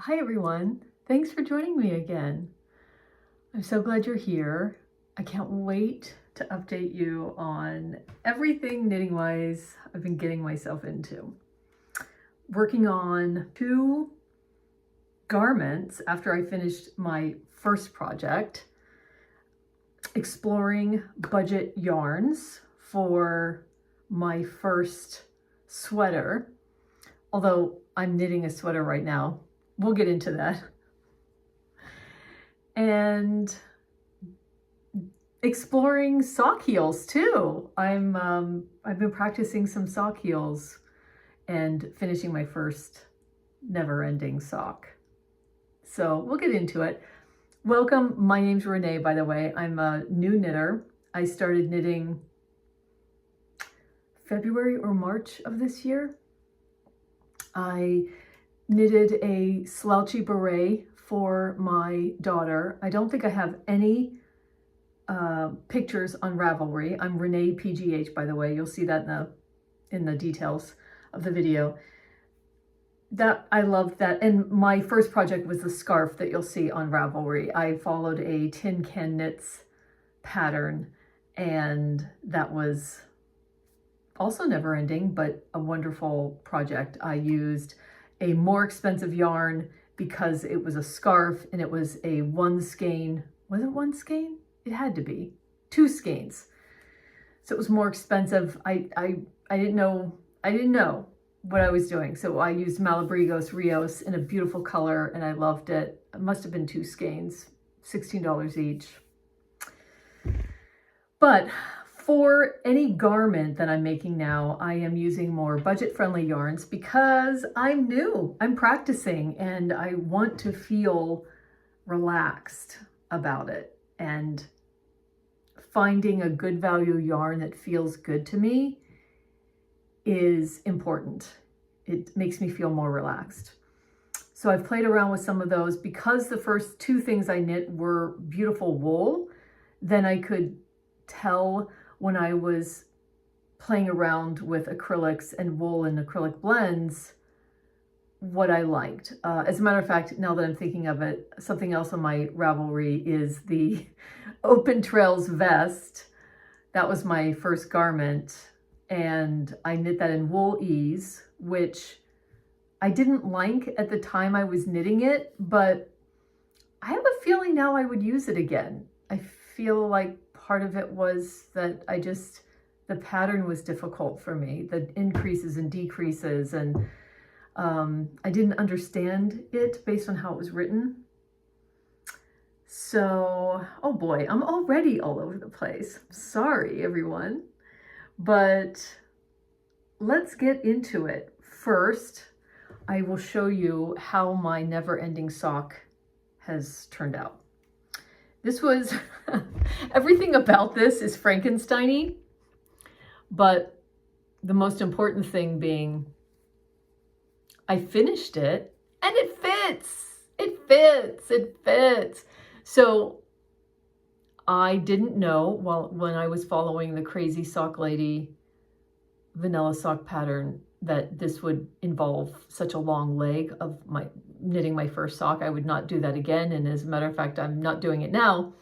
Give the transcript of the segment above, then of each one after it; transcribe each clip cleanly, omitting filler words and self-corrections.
Hi everyone, thanks for joining me again. I'm so glad you're here. I can't wait to update you on everything knitting wise I've been getting myself into. Working on 2 garments after I finished my first project, exploring budget yarns for my first sweater, although I'm knitting a sweater right now. We'll get into that. And exploring sock heels too. I've been practicing some sock heels and finishing my first never-ending sock. So we'll get into it. Welcome, my name's Renee, by the way. I'm a new knitter. I started knitting February or March of this year. I knitted a slouchy beret for my daughter. I don't think I have any pictures on Ravelry. I'm Renee PGH, by the way. You'll see that in the details of the video. I love that. And my first project was the scarf that you'll see on Ravelry. I followed a Tin Can Knits pattern, and that was also never ending, but a wonderful project. I used a more expensive yarn because it was a scarf and it was a 1 skein. Was it 1 skein? It had to be 2 skeins. So it was more expensive. I didn't know what I was doing. So I used Malabrigos Rios in a beautiful color and I loved it. It must have been 2 skeins, $16 each. But for any garment that I'm making now, I am using more budget-friendly yarns because I'm new, I'm practicing, and I want to feel relaxed about it. And finding a good value yarn that feels good to me is important. It makes me feel more relaxed. So I've played around with some of those. Because the first 2 things I knit were beautiful wool, then I could tell when I was playing around with acrylics and wool and acrylic blends what I liked. As a matter of fact, now that I'm thinking of it, something else on my Ravelry is the Open Trails vest. That was my first garment, and I knit that in wool ease, which I didn't like at the time I was knitting it, but I have a feeling now I would use it again. I feel like part of it was that the pattern was difficult for me, the increases and decreases, and I didn't understand it based on how it was written. So, oh boy, I'm already all over the place. Sorry, everyone. But let's get into it. First, I will show you how my never-ending sock has turned out. This was, everything about this is Frankenstein-y, but the most important thing being I finished it and it fits. It fits. It fits. So I didn't know when I was following the Crazy Sock Lady vanilla sock pattern that this would involve such a long leg of knitting my first sock. I would not do that again. And as a matter of fact, I'm not doing it now.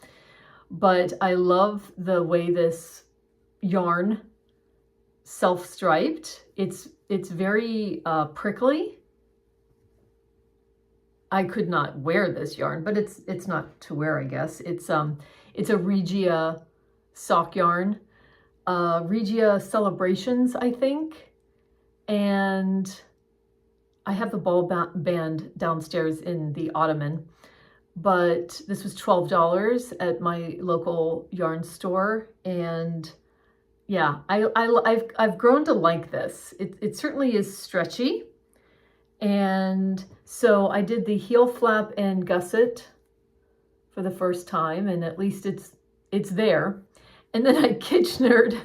But I love the way this yarn self-striped. It's very prickly. I could not wear this yarn, but it's not to wear, I guess. It's a Regia sock yarn, Regia Celebrations, I think. And I have the ball band downstairs in the ottoman, but this was $12 at my local yarn store. And yeah, I've grown to like this. It certainly is stretchy. And so I did the heel flap and gusset for the first time, and at least it's there. And then I Kitchenered.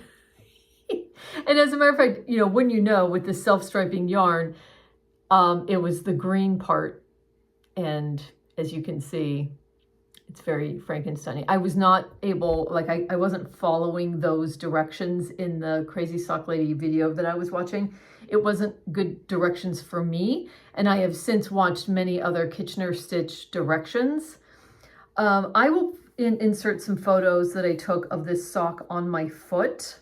And as a matter of fact, with the self-striping yarn, it was the green part. And as you can see, it's very Frankenstein-y. I was not able, I wasn't following those directions in the Crazy Sock Lady video that I was watching. it wasn't good directions for me. And I have since watched many other Kitchener stitch directions. I will insert some photos that I took of this sock on my foot,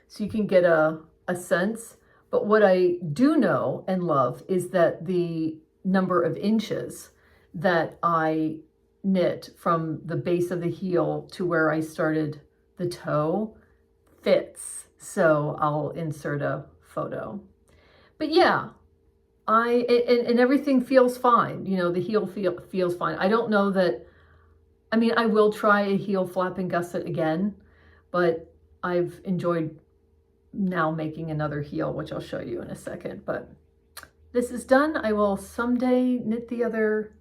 so you can get a sense. But what I do know and love is that the number of inches that I knit from the base of the heel to where I started the toe fits. So I'll insert a photo. But yeah, and everything feels fine. You know, the heel feels fine. I don't know that, I mean, I will try a heel flap and gusset again, but I've enjoyed now making another heel, which I'll show you in a second. But this is done. I will someday knit the other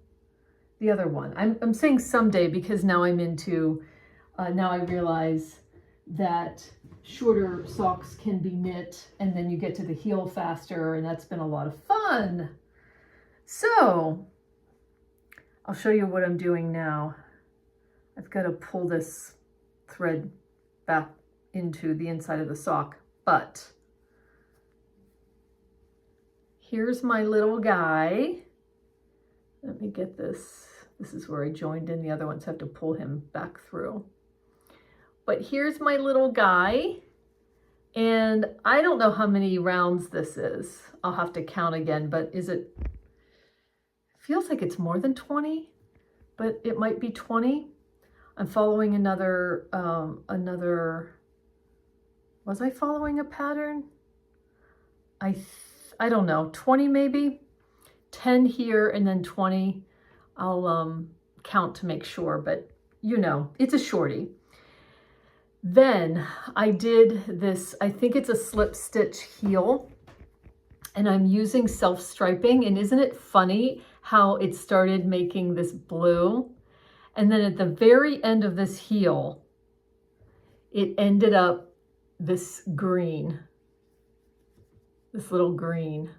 one. I'm saying someday because now I'm into, now I realize that shorter socks can be knit and then you get to the heel faster, and that's been a lot of fun. So I'll show you what I'm doing now. I've got to pull this thread back into the inside of the sock, but here's my little guy. Let me get this. This is where I joined in the other one, so I have to pull him back through. But here's my little guy. And I don't know how many rounds this is. I'll have to count again, but feels like it's more than 20, but it might be 20. I'm following another, was I following a pattern? I don't know, 20 maybe, 10 here and then 20. I'll count to make sure, but you know, it's a shorty. Then I did this, I think it's a slip stitch heel, and I'm using self-striping, and isn't it funny how it started making this blue, and then at the very end of this heel, it ended up this green, this little green.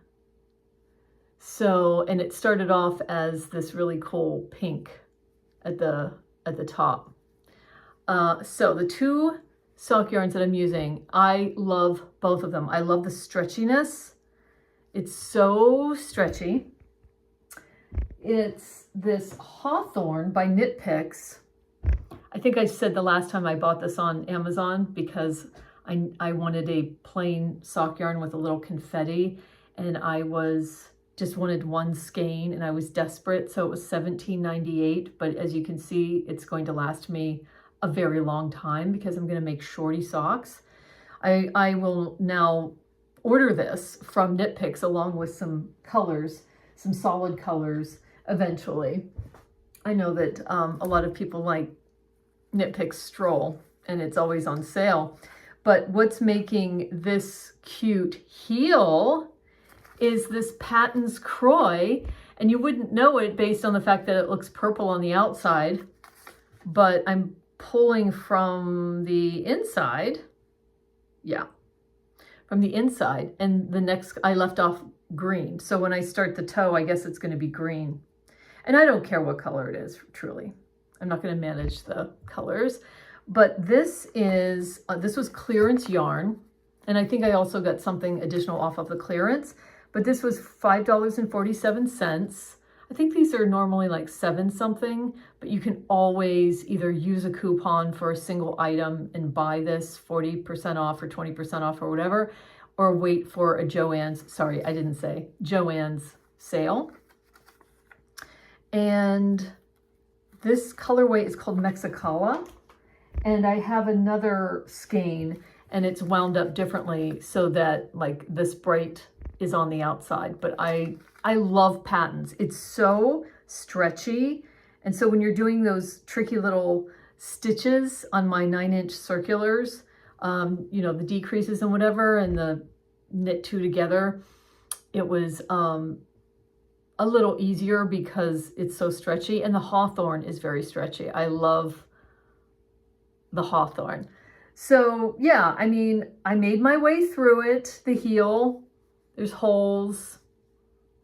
So, and it started off as this really cool pink at the top. So the two sock yarns that I'm using, I love both of them. I love the stretchiness. It's so stretchy. It's this Hawthorne by KnitPicks. I think I said the last time I bought this on Amazon because I wanted a plain sock yarn with a little confetti, and I just wanted one skein, and I was desperate, so it was $17.98. But as you can see, it's going to last me a very long time because I'm going to make shorty socks. I will now order this from KnitPicks along with some colors, some solid colors eventually. I know that a lot of people like KnitPicks Stroll, and it's always on sale. But what's making this cute heel is this Patons Croy, and you wouldn't know it based on the fact that it looks purple on the outside, but I'm pulling from the inside. Yeah, from the inside, and the next I left off green. So when I start the toe, I guess it's going to be green. And I don't care what color it is, truly. I'm not going to manage the colors. But this is, this was clearance yarn. And I think I also got something additional off of the clearance. But this was $5.47. I think these are normally like 7 something, but you can always either use a coupon for a single item and buy this 40% off or 20% off or whatever, or wait for a Joann's sale. And this colorway is called Mexicala, and I have another skein, and it's wound up differently so that like this bright is on the outside. But I love Patons. It's so stretchy. And so when you're doing those tricky little stitches on my 9-inch circulars, you know, the decreases and whatever, and the knit two together, it was a little easier because it's so stretchy. And the Hawthorne is very stretchy. I love the Hawthorne. So yeah, I mean, I made my way through it, the heel. There's holes,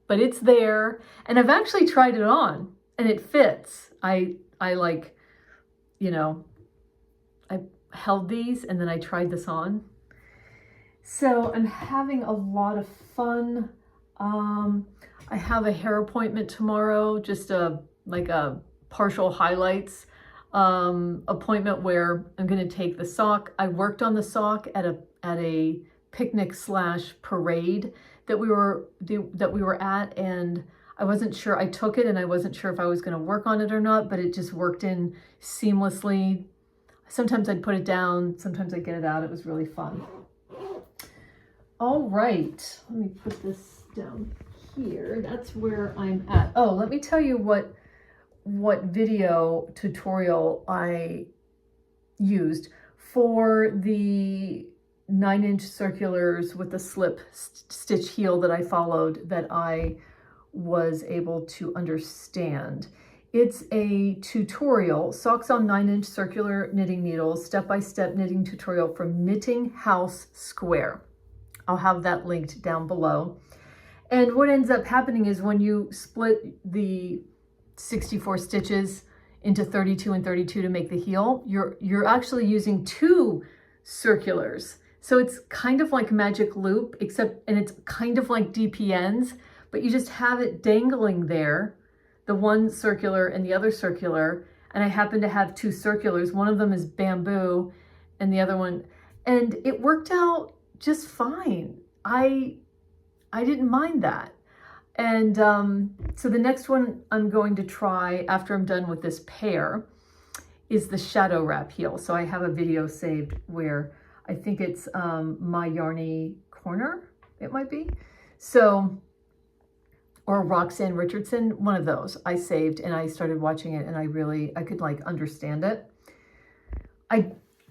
but it's there. And I've actually tried it on and it fits. I like, you know, I held these and then I tried this on. So I'm having a lot of fun. I have a hair appointment tomorrow, just like a partial highlights appointment where I'm going to take the sock. I worked on the sock at a picnic / parade that we were at, and I wasn't sure. I took it and I wasn't sure if I was going to work on it or not, but it just worked in seamlessly. Sometimes I'd put it down, sometimes I'd get it out. It was really fun. All right, let me put this down here. That's where I'm at. Oh, let me tell you what video tutorial I used for the 9-inch circulars with the slip stitch heel that I followed, that I was able to understand. It's a tutorial, socks on 9-inch circular knitting needles, step-by-step knitting tutorial from Knitting House Square. I'll have that linked down below. And what ends up happening is when you split the 64 stitches into 32 and 32 to make the heel, you're actually using 2 circulars. So it's kind of like magic loop, and it's kind of like DPNs, but you just have it dangling there, the one circular and the other circular. And I happen to have 2 circulars. One of them is bamboo and the other one, and it worked out just fine. I didn't mind that. And so the next one I'm going to try after I'm done with this pair is the shadow wrap heel. So I have a video saved where I think it's My Yarny Corner, it might be. So, or Roxanne Richardson, one of those I saved, and I started watching it and I could like understand it.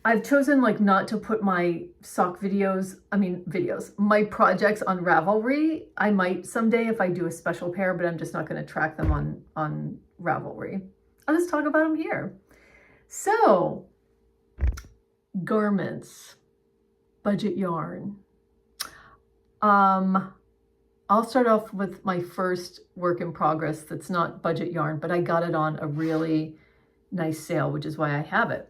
I've chosen like not to put my sock my projects on Ravelry. I might someday if I do a special pair, but I'm just not going to track them on Ravelry. I'll just talk about them here. So, garments, budget yarn. I'll start off with my first work in progress that's not budget yarn, but I got it on a really nice sale, which is why I have it.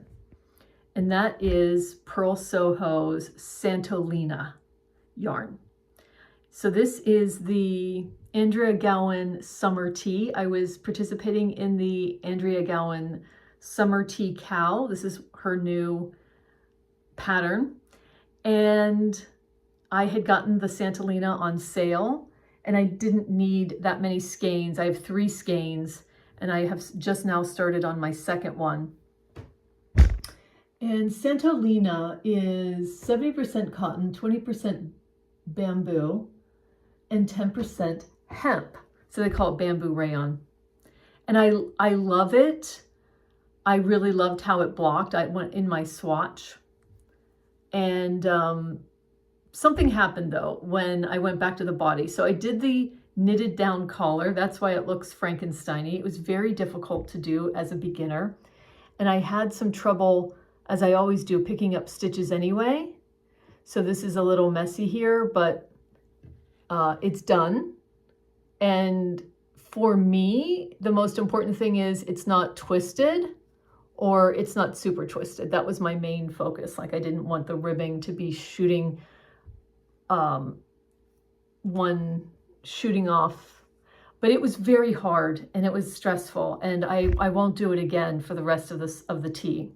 And that is Purl Soho's Santolina yarn. So this is the Andrea Gaughan Summer Tea. I was participating in the Andrea Gaughan Summer Tea Cow. This is her new pattern. And I had gotten the Santolina on sale, and I didn't need that many skeins. I have 3 skeins, and I have just now started on my second one. And Santolina is 70% cotton, 20% bamboo, and 10% hemp. So they call it bamboo rayon. And I love it. I really loved how it blocked. I went in my swatch. And something happened though when I went back to the body. So I did the knitted down collar. That's why it looks Frankenstein-y. It was very difficult to do as a beginner. And I had some trouble, as I always do, picking up stitches anyway. So this is a little messy here, but it's done. And for me, the most important thing is it's not twisted or it's not super twisted. That was my main focus. Like I didn't want the ribbing to be shooting one shooting off, but it was very hard and it was stressful, and I won't do it again for the rest of the tea.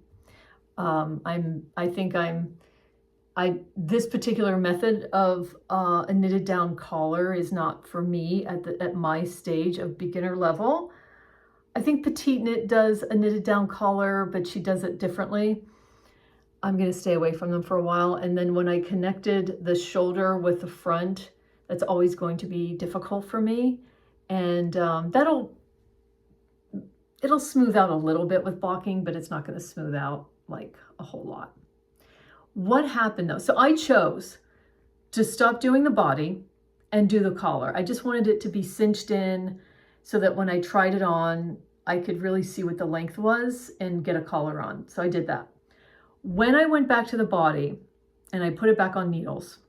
This particular method of a knitted down collar is not for me at my stage of beginner level. I think Petite Knit does a knitted down collar, but she does it differently. I'm going to stay away from them for a while. And then when I connected the shoulder with the front, that's always going to be difficult for me. And it'll smooth out a little bit with blocking, but it's not going to smooth out like a whole lot. What happened though? So I chose to stop doing the body and do the collar. I just wanted it to be cinched in so that when I tried it on, I could really see what the length was and get a collar on. So I did that. When I went back to the body and I put it back on needles,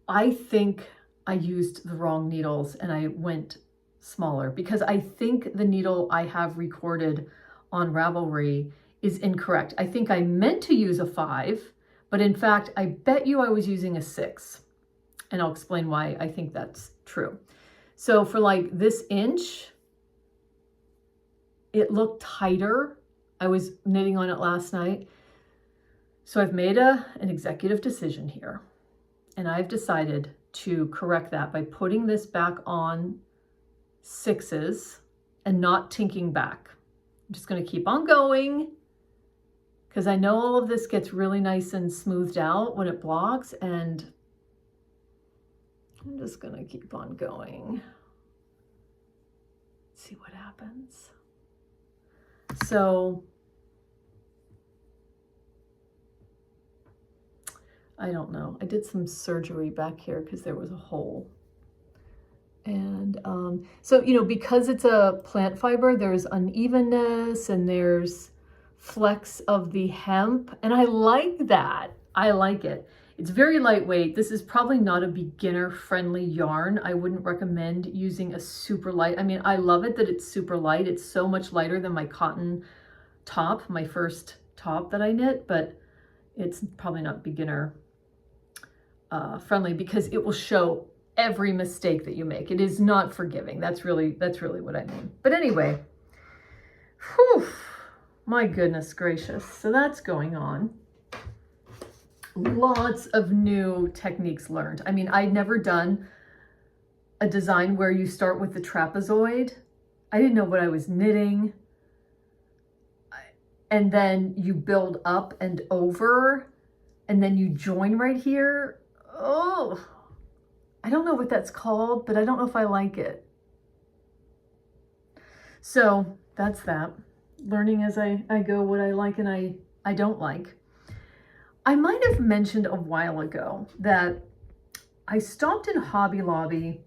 I think I used the wrong needles and I went smaller, because I think the needle I have recorded on Ravelry is incorrect. I think I meant to use a 5, But in fact, I bet you I was using a 6. And I'll explain why I think that's true. So for like this inch, it looked tighter. I was knitting on it last night. So I've made an executive decision here. And I've decided to correct that by putting this back on 6s and not tinking back. I'm just going to keep on going because I know all of this gets really nice and smoothed out when it blocks, and I'm just going to keep on going. See what happens. So I don't know. I did some surgery back here because there was a hole. And so, you know, because it's a plant fiber, there's unevenness and there's flex of the hemp. And I like that. I like it. It's very lightweight. This is probably not a beginner-friendly yarn. I wouldn't recommend using a super light. I mean, I love it that it's super light. It's so much lighter than my cotton top, my first top that I knit, but it's probably not beginner friendly because it will show every mistake that you make. It is not forgiving. That's really what I mean. But anyway, whew, my goodness gracious. So that's going on. Lots of new techniques learned. I mean, I'd never done a design where you start with the trapezoid. I didn't know what I was knitting. And then you build up and over, and then you join right here. Oh, I don't know what that's called, but I don't know if I like it. So that's that. Learning as I go what I like and I don't like. I might have mentioned a while ago that I stopped in Hobby Lobby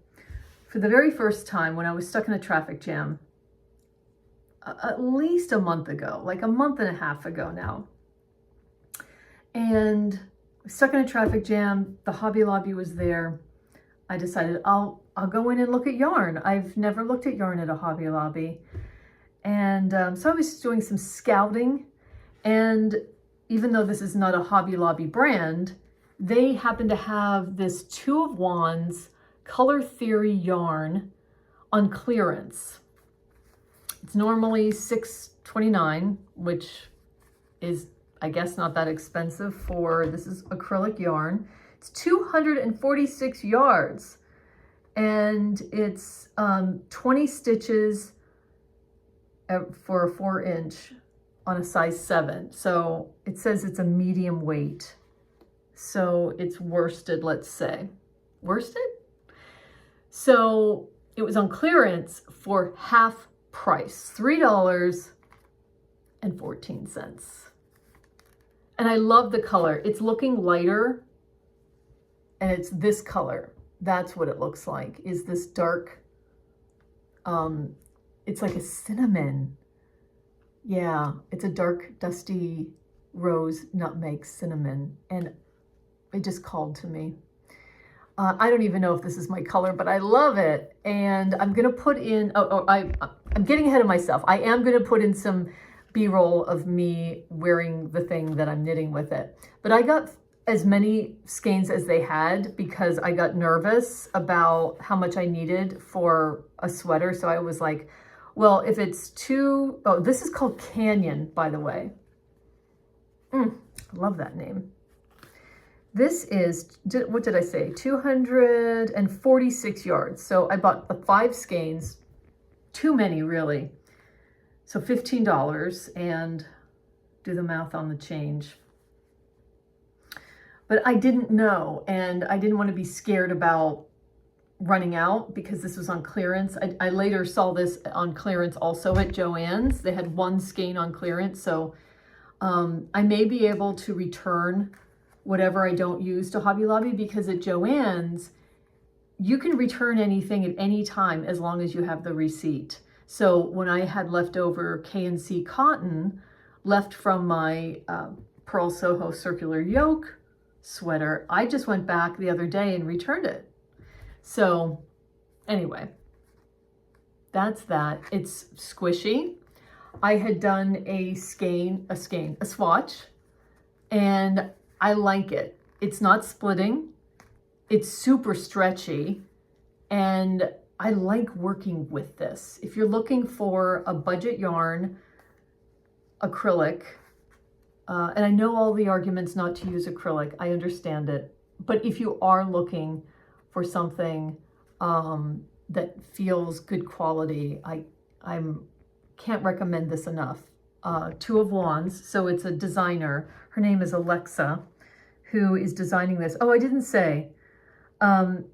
for the very first time when I was stuck in a traffic jam at least a month ago, like a month and a half ago now. And stuck in a traffic jam, the Hobby Lobby was there. I decided I'll go in and look at yarn. I've never looked at yarn at a Hobby Lobby. And so I was doing some scouting, and even though this is not a Hobby Lobby brand, they happen to have this 2 of Wands Color Theory yarn on clearance. It's normally $6.29, which is, I guess, not that expensive for, this is acrylic yarn. It's 246 yards, and it's 20 stitches for a 4-inch on a size 7. So it says it's a medium weight. So it's worsted, let's say. Worsted? So it was on clearance for half price, $3.14. And I love the color. It's looking lighter, and it's this color. That's what it looks like, is this dark, it's like a cinnamon. Yeah, it's a dark, dusty rose, nutmeg, cinnamon, and it just called to me. I don't even know if this is my color, but I love it. And I'm gonna put in, I'm getting ahead of myself. I am gonna put in some B-roll of me wearing the thing that I'm knitting with it. But I got as many skeins as they had because I got nervous about how much I needed for a sweater. So I was like, well, if it's too, oh, this is called Canyon, by the way. I love that name. This is, what did I say? 246 yards. So I bought the 5 skeins, too many really. So $15, and do the math on the change. But I didn't know, and I didn't want to be scared about running out because this was on clearance. I later saw this on clearance also at Joann's. They had 1 skein on clearance. So I may be able to return whatever I don't use to Hobby Lobby, because at Joann's, you can return anything at any time as long as you have the receipt. So when I had leftover K&C cotton left from my Purl Soho circular yoke sweater, I just went back the other day and returned it. So anyway, that's that. It's squishy. I had done a swatch, and I like it. It's not splitting. It's super stretchy, and I like working with this. If you're looking for a budget yarn, acrylic, and I know all the arguments not to use acrylic, I understand it. But if you are looking for something that feels good quality, I can't recommend this enough. Two of Wands, so it's a designer. Her name is Alexa, who is designing this. Oh, I didn't say,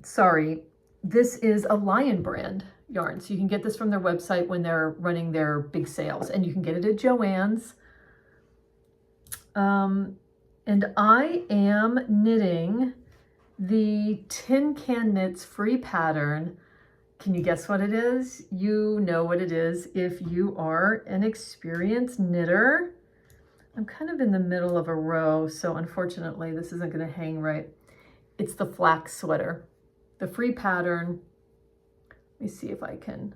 sorry, this is a Lion Brand yarn. So you can get this from their website when they're running their big sales, and you can get it at Joann's. And I am knitting the Tin Can Knits free pattern. Can you guess what it is? You know what it is if you are an experienced knitter. I'm kind of in the middle of a row, so unfortunately this isn't going to hang right. It's the flax sweater, the free pattern. Let me see if I can.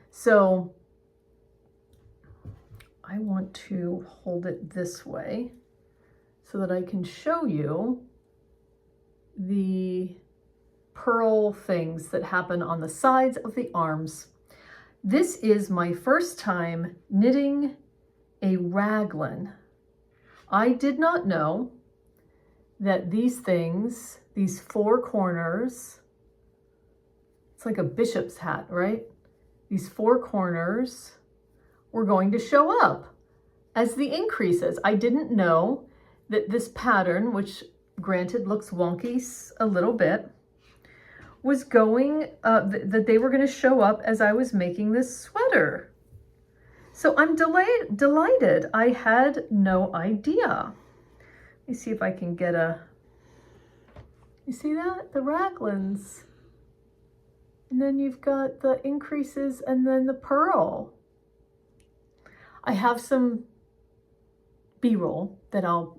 So I want to hold it this way so that I can show you the purl things that happen on the sides of the arms. This is my first time knitting a raglan. I did not know that these things, these four corners, it's like a bishop's hat, right? These four corners were going to show up as the increases. I didn't know that this pattern, which granted looks wonky a little bit, was going, that they were going to show up as I was making this sweater. So I'm delighted. I had no idea. Let me see if I can get a, you see that? The raglans. And then you've got the increases and then the purl. I have some B-roll that I'll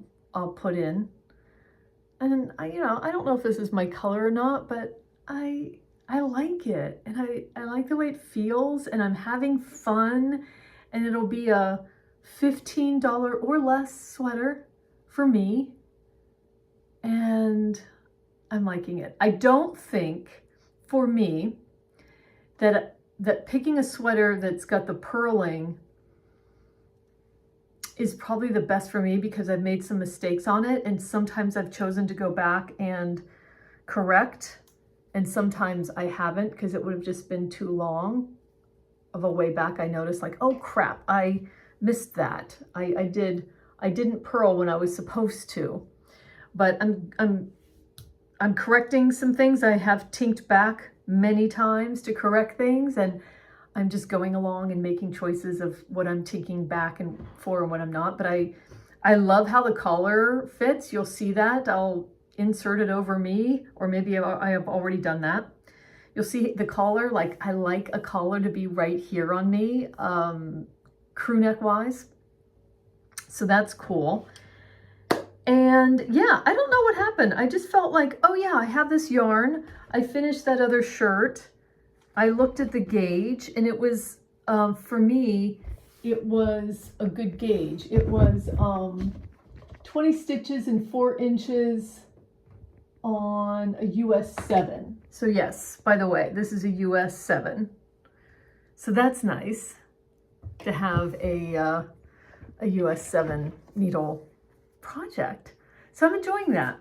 put in. And I don't know if this is my color or not, but I like it, and I like the way it feels, and I'm having fun, and it'll be a $15 or less sweater for me, and I'm liking it. I don't think for me that picking a sweater that's got the purling is probably the best for me, because I've made some mistakes on it, and sometimes I've chosen to go back and correct, and sometimes I haven't, because it would have just been too long of a way back. I noticed, like, oh crap, I missed that. I didn't purl when I was supposed to. But I'm correcting some things. I have tinked back many times to correct things, and I'm just going along and making choices of what I'm taking back and for and what I'm not. But I love how the collar fits. You'll see that. I'll insert it over me, or maybe I have already done that. You'll see the collar, like I like a collar to be right here on me, crew neck wise. So that's cool. And yeah, I don't know what happened. I just felt like, oh yeah, I have this yarn. I finished that other shirt. I looked at the gauge, and it was, for me, it was a good gauge. It was 20 stitches and 4 inches on a US 7. So yes, by the way, this is a US 7. So that's nice to have a US 7 needle project. So I'm enjoying that.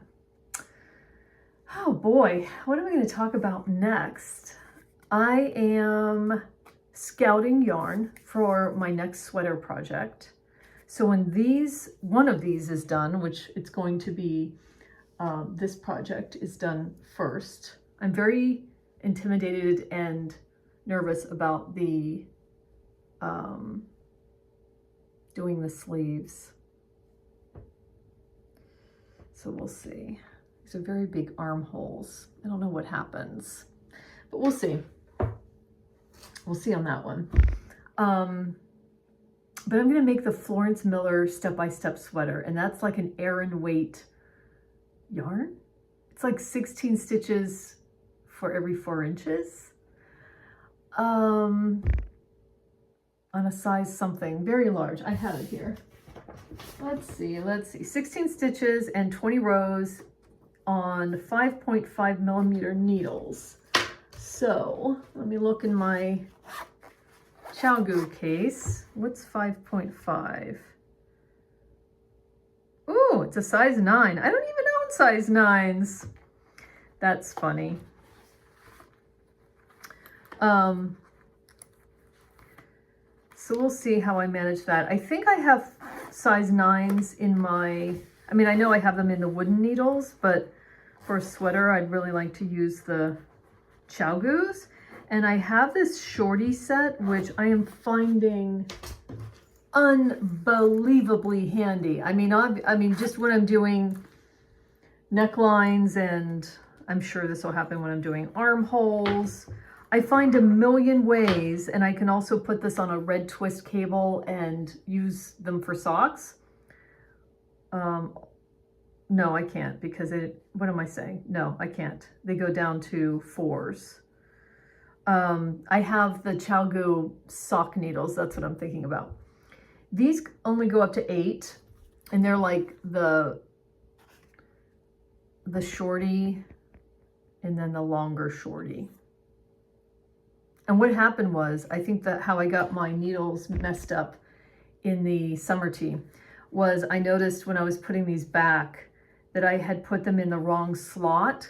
Oh boy, what am I going to talk about next? I am scouting yarn for my next sweater project. So when one of these is done, which it's going to be, this project is done first. I'm very intimidated and nervous about the doing the sleeves. So we'll see. These are very big armholes. I don't know what happens, but we'll see. We'll see on that one. But I'm going to make the Florence Miller step-by-step sweater, and that's like an Aran weight yarn. It's like 16 stitches for every 4 inches. On a size something, very large. I have it here. let's see, 16 stitches and 20 rows on 5.5 millimeter needles. So let me look in my ChowGoo case. What's 5.5? Ooh, it's a size 9. I don't even own size 9s. That's funny. So we'll see how I manage that. I think I have size 9s in my, I mean, I know I have them in the wooden needles, but for a sweater, I'd really like to use the ChowGoos. And I have this shorty set, which I am finding unbelievably handy. I mean, just when I'm doing necklines, and I'm sure this will happen when I'm doing armholes, I find a million ways, and I can also put this on a red twist cable and use them for socks. No, I can't, because what am I saying? No, I can't. They go down to 4s. I have the ChowGoo sock needles. That's what I'm thinking about. These only go up to 8, and they're like the shorty and then the longer shorty. And what happened was, I think that how I got my needles messed up in the summer tee was I noticed when I was putting these back that I had put them in the wrong slot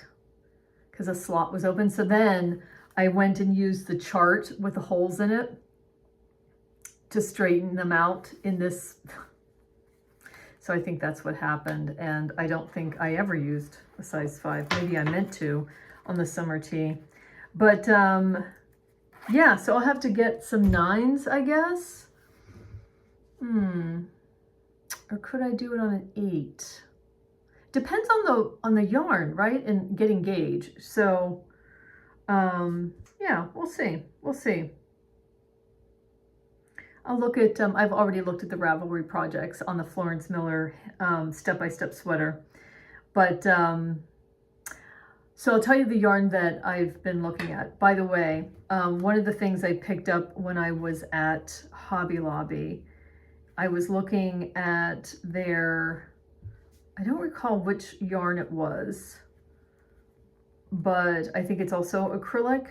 because a slot was open. So then I went and used the chart with the holes in it to straighten them out in this. So I think that's what happened. And I don't think I ever used a size 5. Maybe I meant to on the summer tee. But yeah, so I'll have to get some 9s, I guess. Or could I do it on an 8? Depends on the yarn, right? And getting gauge. So yeah, we'll see. We'll see. I'll look at, I've already looked at the Ravelry projects on the Florence Miller step-by-step sweater. But so I'll tell you the yarn that I've been looking at. By the way, one of the things I picked up when I was at Hobby Lobby, I was looking at their, I don't recall which yarn it was, but I think it's also acrylic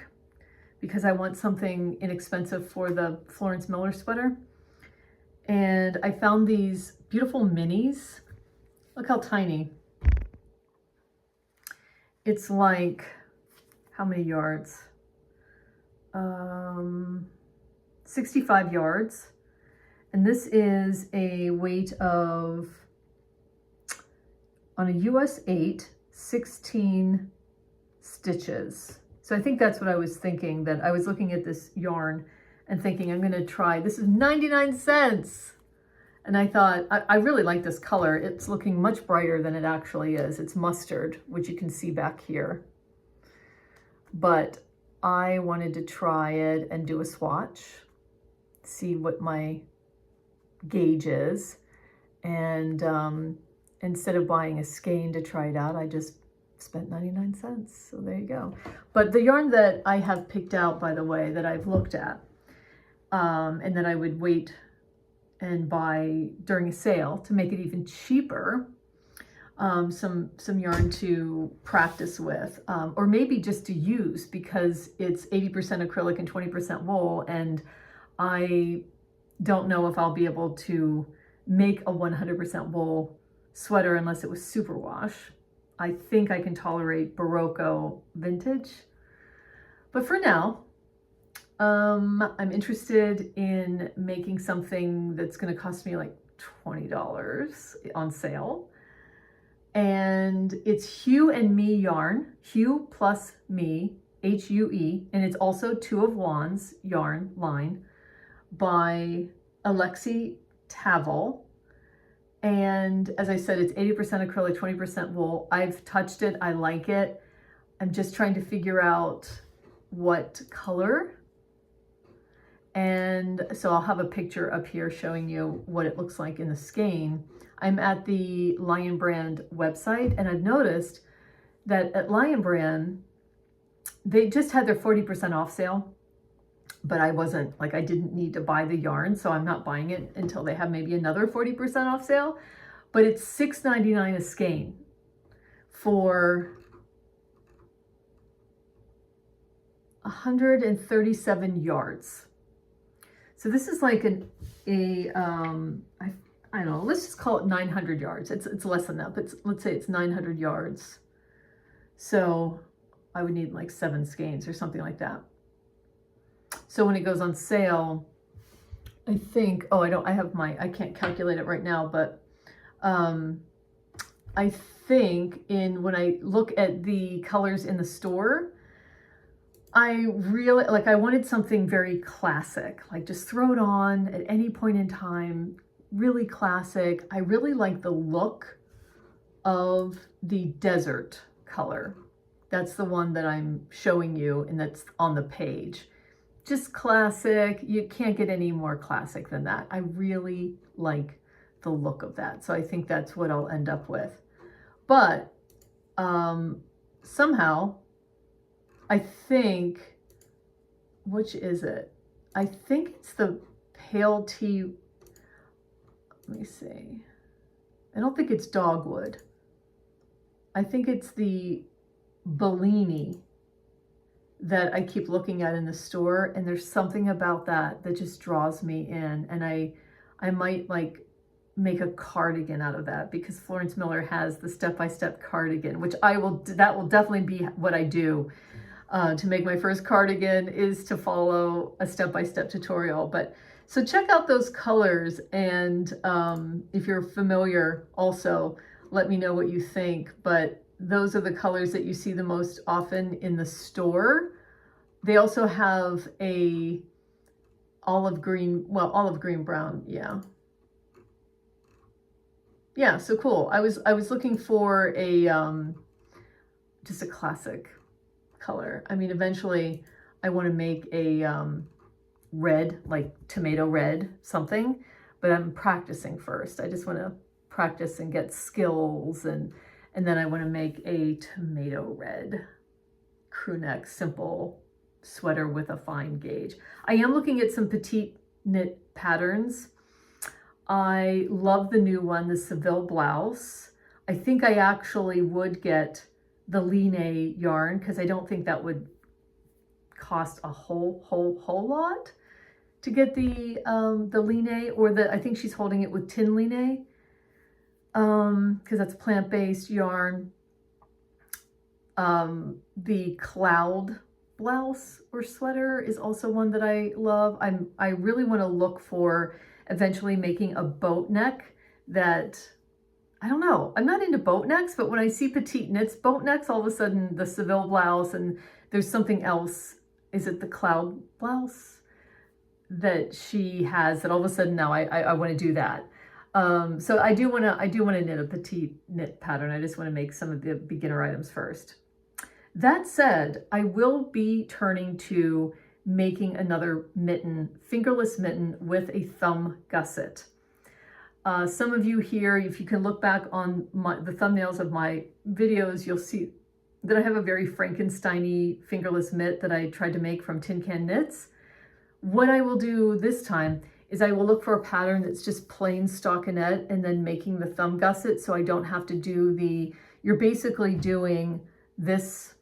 because I want something inexpensive for the Florence Miller sweater. And I found these beautiful minis. Look how tiny. It's like, how many yards? 65 yards. And this is a weight of, on a US 8, 16 stitches. So I think that's what I was thinking, that I was looking at this yarn and thinking I'm gonna try, this is 99 cents. And I thought, I really like this color. It's looking much brighter than it actually is. It's mustard, which you can see back here. But I wanted to try it and do a swatch, see what my gauge is. And instead of buying a skein to try it out, I just spent 99 cents. So there you go. But the yarn that I have picked out, by the way, that I've looked at, and that I would wait and buy during a sale to make it even cheaper, some yarn to practice with, or maybe just to use, because it's 80% acrylic and 20% wool, and I don't know if I'll be able to make a 100% wool sweater unless it was superwash. I think I can tolerate Barocco vintage, but for now, I'm interested in making something that's going to cost me like $20 on sale. And it's Hue and Me yarn, Hue plus Me, H-U-E, and it's also Two of Wands yarn line by Alexi Tavel. And as I said, it's 80% acrylic, 20% wool. I've touched it, I like it. I'm just trying to figure out what color. And so I'll have a picture up here showing you what it looks like in the skein. I'm at the Lion Brand website, and I've noticed that at Lion Brand, they just had their 40% off sale but I wasn't, like, I didn't need to buy the yarn, so I'm not buying it until they have maybe another 40% off sale. But it's $6.99 a skein for 137 yards. So this is like I don't know, let's just call it 900 yards. It's less than that, but let's say it's 900 yards. So I would need like 7 skeins or something like that. So when it goes on sale, I think, oh, I can't calculate it right now, but I think when I look at the colors in the store, I really, like, I wanted something very classic, like just throw it on at any point in time, really classic. I really like the look of the desert color. That's the one that I'm showing you, and that's on the page. Just classic. You can't get any more classic than that. I really like the look of that. So I think that's what I'll end up with. But somehow, I think, which is it? I think it's the pale tea. Let me see. I don't think it's dogwood. I think it's the Bellini that I keep looking at in the store, and there's something about that that just draws me in, and I might like make a cardigan out of that, because Florence Miller has the step-by-step cardigan, which that will definitely be what I do. To make my first cardigan is to follow a step-by-step tutorial. But so check out those colors, and if you're familiar, also let me know what you think. But those are the colors that you see the most often in the store. They also have a olive green brown, yeah. Yeah, so cool. I was looking for a just a classic color. I mean, eventually I want to make a red, like tomato red something, but I'm practicing first. I just want to practice and get skills, and then I want to make a tomato red crew neck simple sweater with a fine gauge. I am looking at some petite knit patterns. I love the new one, the Seville blouse. I think I actually would get the Line yarn, because I don't think that would cost a whole lot to get the Line, or I think she's holding it with Tin Line, because that's plant-based yarn. The Cloud blouse or sweater is also one that I love. I really want to look for eventually making a boat neck that, I don't know, I'm not into boat necks, but when I see Petite Knits boat necks, all of a sudden the Seville blouse, and there's something else, is it the Cloud blouse that she has, that all of a sudden now I want to do that. So I do want to knit a petite knit pattern. I just want to make some of the beginner items first. That said, I will be turning to making another mitten, fingerless mitten with a thumb gusset. Some of you here, if you can look back on the thumbnails of my videos, you'll see that I have a very Frankenstein-y fingerless mitt that I tried to make from Tin Can Knits. What I will do this time is I will look for a pattern that's just plain stockinette, and then making the thumb gusset, so I don't have to do you're basically doing this,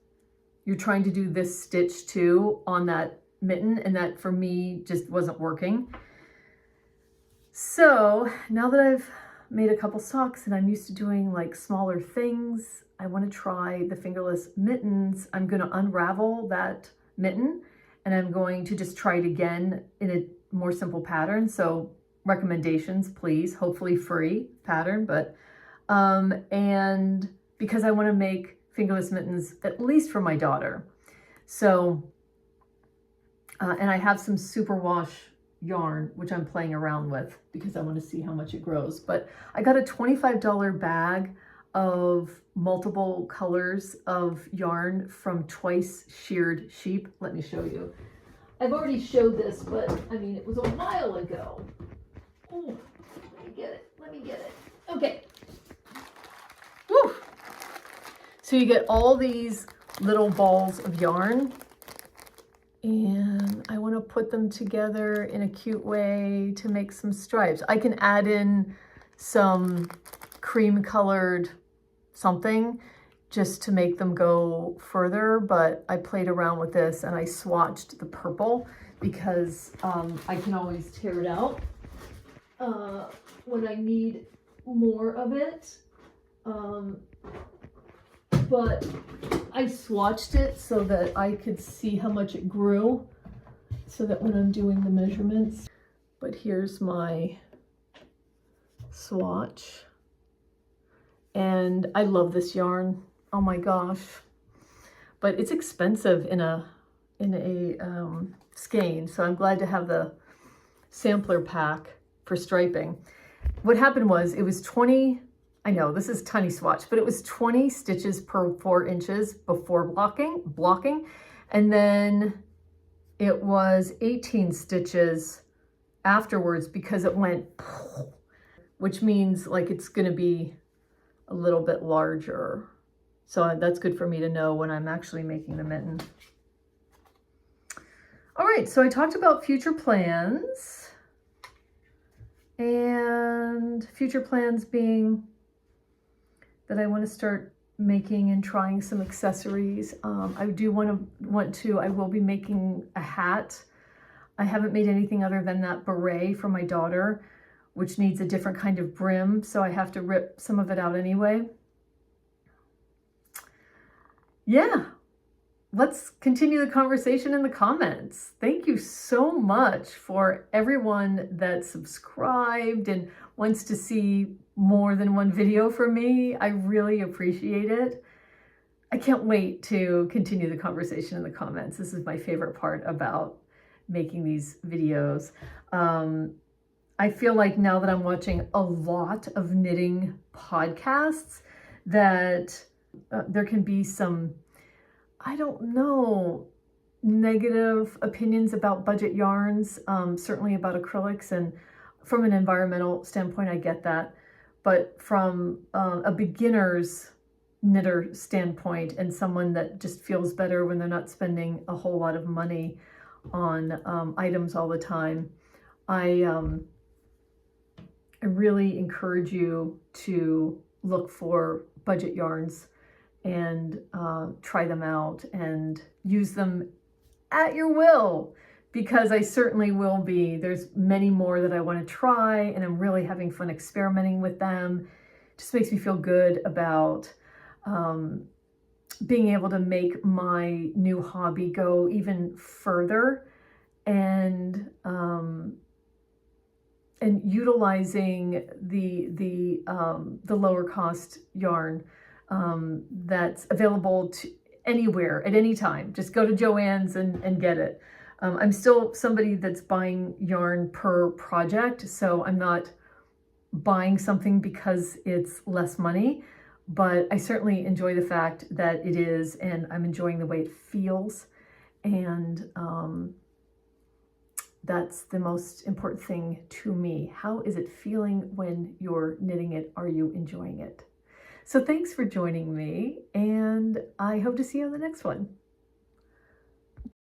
you're trying to do this stitch too on that mitten, and that for me just wasn't working. So now that I've made a couple socks and I'm used to doing like smaller things, I want to try the fingerless mittens. I'm going to unravel that mitten, and I'm going to just try it again in a more simple pattern. So recommendations, please, hopefully free pattern, but and because I want to make fingerless mittens at least for my daughter. So and I have some superwash yarn, which I'm playing around with because I want to see how much it grows. But I got a $25 bag of multiple colors of yarn from Twice Sheared Sheep. Let me show you. I've already showed this, but I mean, it was a while ago. Oh, let me get it. Okay. Woo. So you get all these little balls of yarn, And I want to put them together in a cute way to make some stripes. I can add in some cream colored something just to make them go further, but I played around with this and I swatched the purple because I can always tear it out when I need more of it. But I swatched it so that I could see how much it grew, so that when I'm doing the measurements. But here's my swatch. And I love this yarn. Oh my gosh. But it's expensive in a skein, so I'm glad to have the sampler pack for striping. What happened was it was 20, I know this is tiny swatch, but it was 20 stitches per 4 inches before blocking, and then it was 18 stitches afterwards because it went, which means like it's going to be a little bit larger. So that's good for me to know when I'm actually making the mitten. All right, so I talked about future plans, and future plans being that I want to start making and trying some accessories. I do I will be making a hat. I haven't made anything other than that beret for my daughter, which needs a different kind of brim, so I have to rip some of it out anyway. Yeah, let's continue the conversation in the comments. Thank you so much for everyone that subscribed and wants to see more than one video from me. I really appreciate it. I can't wait to continue the conversation in the comments. This is my favorite part about making these videos. I feel like now that I'm watching a lot of knitting podcasts that there can be some, I don't know, negative opinions about budget yarns, certainly about acrylics, and from an environmental standpoint, I get that. But from a beginner's knitter standpoint and someone that just feels better when they're not spending a whole lot of money on items all the time, I really encourage you to look for budget yarns and try them out and use them at your will, because I certainly will be. There's many more that I want to try, and I'm really having fun experimenting with them. It just makes me feel good about being able to make my new hobby go even further, and utilizing the lower cost yarn that's available to anywhere at any time. Just go to Joann's and get it. I'm still somebody that's buying yarn per project, so I'm not buying something because it's less money, but I certainly enjoy the fact that it is, and I'm enjoying the way it feels, and that's the most important thing to me. How is it feeling when you're knitting it? Are you enjoying it? So thanks for joining me, and I hope to see you on the next one.